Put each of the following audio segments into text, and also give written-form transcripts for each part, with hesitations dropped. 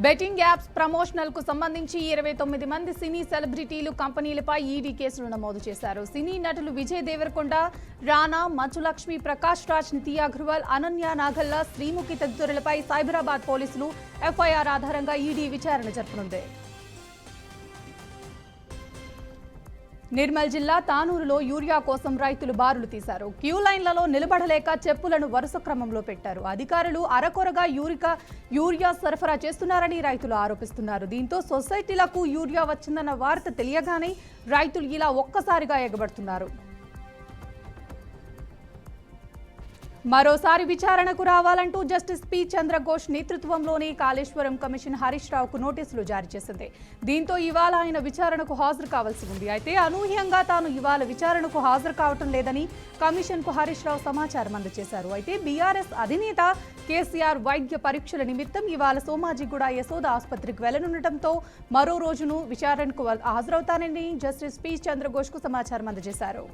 Betting apps promotional కు సంబంధించి 29 మంది సినీ సెలబ్రిటీలు కంపెనీలపై ఈడీ కేసులు నమోదు చేశారు. సినీ నటులు విజయ్ దేవరకొండ, రానా, మంచు లక్ష్మి, ప్రకాష్ రాజ్, నితి అగర్వాల్, అనన్య నాగల్లా, శ్రీముఖి తదితరులపై సైబరాబాద్ పోలీసులు ఎఫ్ఐఆర్ ఆధారంగా ఈడీ విచారణ జరపనుంది. నిర్మల్ జిల్లా తానూరులో యూరియా కోసం రైతులు బారులు తీశారు. క్యూ లైన్లలో నిలబడలేక చెప్పులను వరుస క్రమంలో పెట్టారు. అధికారులు అరకొరగా యూరియా సరఫరా చేస్తున్నారని రైతులు ఆరోపిస్తున్నారు. దీంతో సొసైటీలకు యూరియా వచ్చిందన్న వార్త తెలియగానే రైతులు ఇలా ఒక్కసారిగా ఎగబడుతున్నారు. మరోసారి విచారణకు రావాలంటూ జస్టిస్ పి చంద్రఘోష్ నేతృత్వంలోని కాళేశ్వరం కమిషన్ హరీష్ రావుకు నోటీసులు జారీ చేసింది. దీంతో ఇవాళ ఆయన విచారణకు హాజరు కావాల్సి ఉంది. అయితే అనూహ్యంగా తాను ఇవాళ విచారణకు హాజరు కావటం లేదని కమిషన్ కు హరీష్ రావు సమాచారం అందజేశారు. అయితే బీఆర్ఎస్ అధినేత కేసీఆర్ వైద్య పరీక్షల నిమిత్తం ఇవాళ సోమాజిగూడ యశోద ఆసుపత్రికి వెళ్లనుండటంతో మరో రోజును విచారణకు హాజరవుతానని జస్టిస్ పి చంద్రఘోష్ కు సమాచారం అందజేశారు.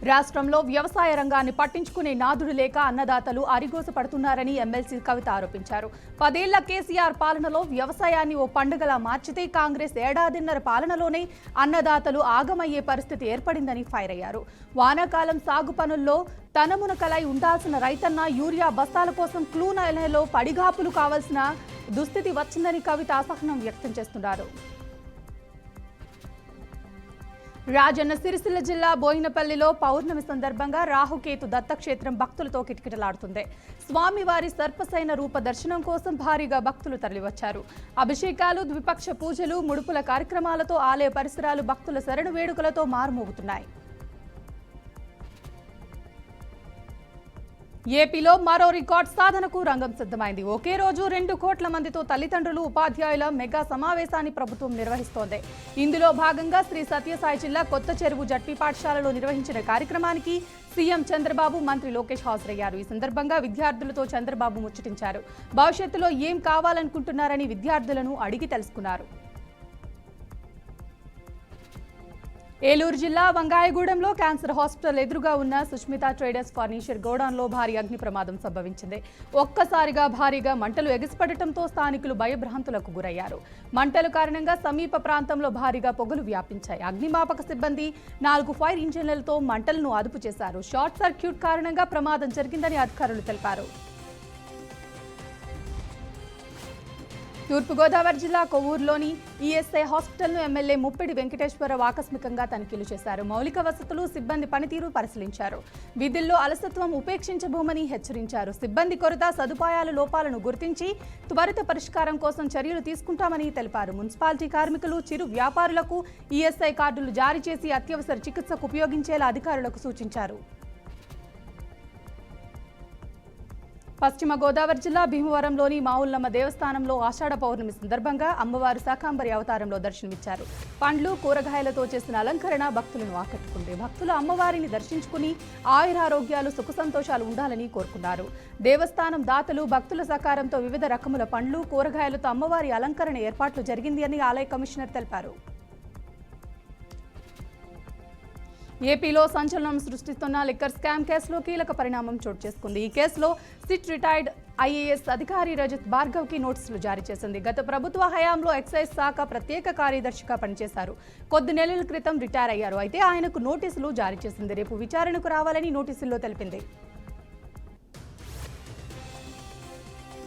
రాష్ట్రంలో వ్యవసాయ రంగాన్ని పట్టించుకునే నాదుడు లేక అన్నదాతలు అరిగోస పడుతున్నారని ఎమ్మెల్సీ కవిత ఆరోపించారు. 10 ఏళ్ల కేసీఆర్ పాలనలో వ్యవసాయాన్ని ఓ పండుగలా మార్చితే కాంగ్రెస్ ఏడాదిన్నర పాలనలోనే అన్నదాతలు ఆగమయ్యే పరిస్థితి ఏర్పడిందని ఫైర్ అయ్యారు. వానాకాలం సాగు పనుల్లో తనమునకలై ఉండాల్సిన రైతన్న యూరియా బస్తాల కోసం క్లూ నెలలో పడిగాపులు కావాల్సిన దుస్థితి వచ్చిందని కవిత అసహనం వ్యక్తం చేస్తున్నారు. రాజన్న సిరిసిల్ల జిల్లా బోయినపల్లిలో పౌర్ణమి సందర్భంగా రాహుకేతు దత్తక్షేత్రం భక్తులతో కిటకిటలాడుతుంది. స్వామివారి సర్పసైన రూప దర్శనం కోసం భారీగా భక్తులు తరలివచ్చారు. అభిషేకాలు, ద్విపక్ష పూజలు, ముడుపుల కార్యక్రమాలతో ఆలయ పరిసరాలు భక్తుల శరణు వేడుకలతో మారుమోగుతున్నాయి. ఏపీలో మరో రికార్డ్ సాధనకు రంగం సిద్ధమైంది. ఒకే రోజు 2 కోట్ల మందితో తల్లిదండ్రులు, ఉపాధ్యాయుల మెగా సమావేశాన్ని ప్రభుత్వం నిర్వహిస్తోంది. ఇందులో భాగంగా శ్రీ సత్యసాయి జిల్లా కొత్త చెరువు జడ్పీ పాఠశాలలో నిర్వహించిన కార్యక్రమానికి సీఎం చంద్రబాబు, మంత్రి లోకేష్ హాజరయ్యారు. ఈ సందర్భంగా విద్యార్థులతో చంద్రబాబు ముచ్చటించారు. భవిష్యత్తులో ఏం కావాలనుకుంటున్నారని విద్యార్థులను అడిగి తెలుసుకున్నారు. ఏలూరు జిల్లా వంగాయగూడెంలో క్యాన్సర్ హాస్పిటల్ ఎదురుగా ఉన్న సుష్మిత ట్రేడర్స్ ఫర్నిచర్ గోడౌన్లో భారీ అగ్ని ప్రమాదం సంభవించింది. ఒక్కసారిగా భారీగా మంటలు ఎగిసిపడటంతో స్థానికులు భయభ్రాంతులకు గురయ్యారు. మంటల కారణంగా సమీప ప్రాంతంలో భారీగా పొగలు వ్యాపించాయి. అగ్నిమాపక సిబ్బంది 4 ఫైర్ ఇంజిన్లతో మంటలను అదుపు చేశారు. షార్ట్ సర్క్యూట్ కారణంగా ప్రమాదం జరిగిందని అధికారులు తెలిపారు. తూర్పుగోదావరి జిల్లా కొవ్వూరులోని ఈఎస్ఐ హాస్పిటల్ను ఎమ్మెల్యే ముప్పిడి వెంకటేశ్వరరావు ఆకస్మికంగా తనిఖీలు చేశారు. మౌలిక వసతులు, సిబ్బంది పనితీరు పరిశీలించారు. విధుల్లో అలసత్వం ఉపేక్షించబోమని హెచ్చరించారు. సిబ్బంది కొరత, సదుపాయాల లోపాలను గుర్తించి త్వరిత పరిష్కారం కోసం చర్యలు తీసుకుంటామని తెలిపారు. మున్సిపాలిటీ కార్మికులు, చిరు వ్యాపారులకు ఈఎస్ఐ కార్డులు జారీ చేసి అత్యవసర చికిత్సకు ఉపయోగించేలా అధికారులకు సూచించారు. పశ్చిమ గోదావరి జిల్లా భీమవరంలోని మావుల్లమ్మ దేవస్థానంలో ఆషాఢ పౌర్ణమి సందర్భంగా అమ్మవారు శాకాంబరి అవతారంలో దర్శనమిచ్చారు. పండ్లు, కూరగాయలతో చేసిన అలంకరణ భక్తులను ఆకట్టుకుంది. భక్తులు అమ్మవారిని దర్శించుకుని ఆయురారోగ్యాలు, సుఖ సంతోషాలు ఉండాలని కోరుకున్నారు. దేవస్థానం దాతలు భక్తుల సహకారంతో వివిధ రకముల పండ్లు, కూరగాయలతో అమ్మవారి అలంకరణ ఏర్పాట్లు జరిగింది అని ఆలయ కమిషనర్ తెలిపారు. ఏపీలో సంచలనం సృష్టిస్తున్న లిక్కర్ స్కామ్ కేసులో కీలక పరిణామం చోటు చేసుకుంది. ఈ కేసులో సిట్ రిటైర్డ్ ఐఏఎస్ అధికారి రజత్ భార్గవ్కి నోటీసులు జారీ చేసింది. గత ప్రభుత్వ హయాంలో ఎక్సైజ్ శాఖ ప్రత్యేక కార్యదర్శిగా పనిచేశారు. కొద్ది నెలల క్రితం రిటైర్ అయ్యారు. అయితే ఆయనకు నోటీసులు జారీ చేసింది. రేపు విచారణకు రావాలని నోటీసుల్లో తెలిపింది.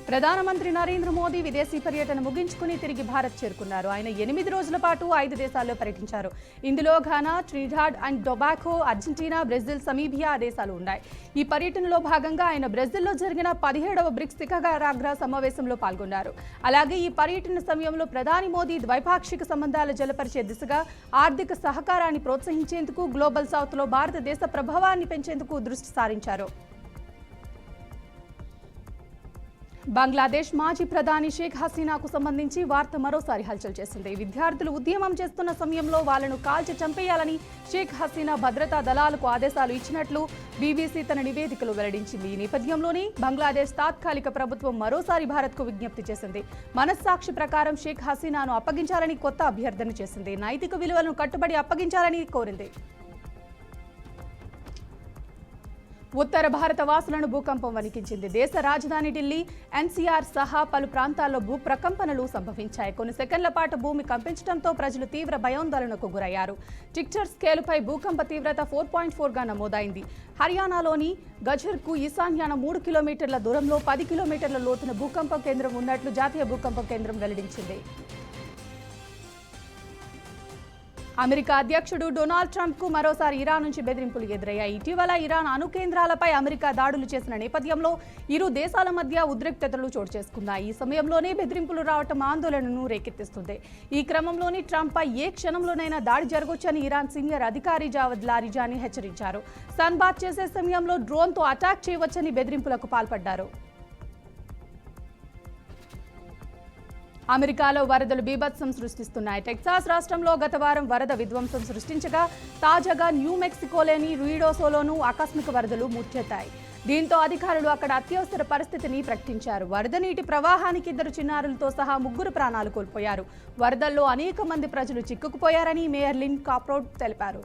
ప్రధానమంత్రి నరేంద్ర మోదీ విదేశీ పర్యటన ముగించుకుని తిరిగి భారత్ చేరుకున్నారు. ఆయన 8 రోజుల పాటు 5 దేశాల్లో పర్యటించారు. ఇందులో Ghana, Trinidad and Tobago, Argentina, Brazil, Namibia దేశాలు ఉన్నాయి. ఈ పర్యటనలో భాగంగా ఆయన బ్రెజిల్లో జరిగిన 17వ బ్రిక్స్ శిఖరాగ్ర సమావేశంలో పాల్గొన్నారు. అలాగే ఈ పర్యటన సమయంలో ప్రధాని మోదీ ద్వైపాక్షిక సంబంధాలు జలపరిచే దిశగా ఆర్థిక సహకారాన్ని ప్రోత్సహించేందుకు, గ్లోబల్ సౌత్లో భారతదేశ ప్రభావాన్ని పెంచేందుకు దృష్టి సారించారు. బంగ్లాదేశ్ మాజీ ప్రధాని షేక్ హసీనాకు సంబంధించి వార్త మరోసారి హల్చల్ చేసింది. విద్యార్థులు ఉద్యమం చేస్తున్న సమయంలో వాళ్లను కాల్చి చంపేయాలని షేక్ హసీనా భద్రతా దళాలకు ఆదేశాలు ఇచ్చినట్లు బీబీసీ తన నివేదికలో వెల్లడించింది. ఈ నేపథ్యంలోనే బంగ్లాదేశ్ తాత్కాలిక ప్రభుత్వం మరోసారి భారత్కు విజ్ఞప్తి చేసింది. మనస్సాక్షి ప్రకారం షేక్ హసీనాను అప్పగించాలని కొత్త అభ్యర్థన చేసింది. నైతిక విలువలను కట్టుబడి అప్పగించాలని కోరింది. ఉత్తర భారత వాసులను భూకంపం వణికించింది. దేశ రాజధాని ఢిల్లీ, ఎన్సీఆర్ సహా పలు ప్రాంతాల్లో భూ ప్రకంపనలు సంభవించాయి. కొన్ని సెకండ్ల పాటు భూమి కంపించడంతో ప్రజలు తీవ్ర భయాందోళనకు గురయ్యారు. రిక్టర్ స్కేలుపై భూకంప తీవ్రత 4.4గా నమోదైంది. హర్యానాలోని గజ్హర్కు ఈశాన్యాన 3 కిలోమీటర్ల దూరంలో 10 కిలోమీటర్ల లోతున భూకంప కేంద్రం ఉన్నట్లు జాతీయ భూకంప కేంద్రం వెల్లడించింది. అమెరికా అధ్యక్షుడు డొనాల్డ్ ట్రంప్కు మరోసారి ఇరాన్ నుంచి బెదిరింపులు ఎదురయ్యాయి. ఇటీవల ఇరాన్ అణు కేంద్రాలపై అమెరికా దాడులు చేసిన నేపథ్యంలో ఇరు దేశాల మధ్య ఉద్రిక్తతలు చోటు చేసుకున్నాయి. ఈ సమయంలోనే బెదిరింపులు రావటం ఆందోళనను రేకెత్తిస్తుంది. ఈ క్రమంలోనే ట్రంప్పై ఏ క్షణంలోనైనా దాడి జరగొచ్చని ఇరాన్ సీనియర్ అధికారి జావద్ లారిజానీ హెచ్చరించారు. సన్బాత్ చేసే సమయంలో డ్రోన్తో అటాక్ చేయవచ్చని బెదిరింపులకు పాల్పడ్డారు. అమెరికాలో వరదలు బీభత్సం సృష్టిస్తున్నాయి. టెక్సాస్ రాష్ట్రంలో గత వారం వరద విధ్వంసం సృష్టించగా తాజాగా న్యూ మెక్సికోలోని రుయిడోసోలోనూ ఆకస్మిక వరదలు ముచ్చెత్తాయి. దీంతో అధికారులు అక్కడ అత్యవసర పరిస్థితిని ప్రకటించారు. వరద నీటి ప్రవాహానికి 2 చిన్నారులతో సహా 3 ప్రాణాలు కోల్పోయారు. వరదల్లో అనేక మంది ప్రజలు చిక్కుకుపోయారని మేయర్ లిన్ కాప్రోడ్ తెలిపారు.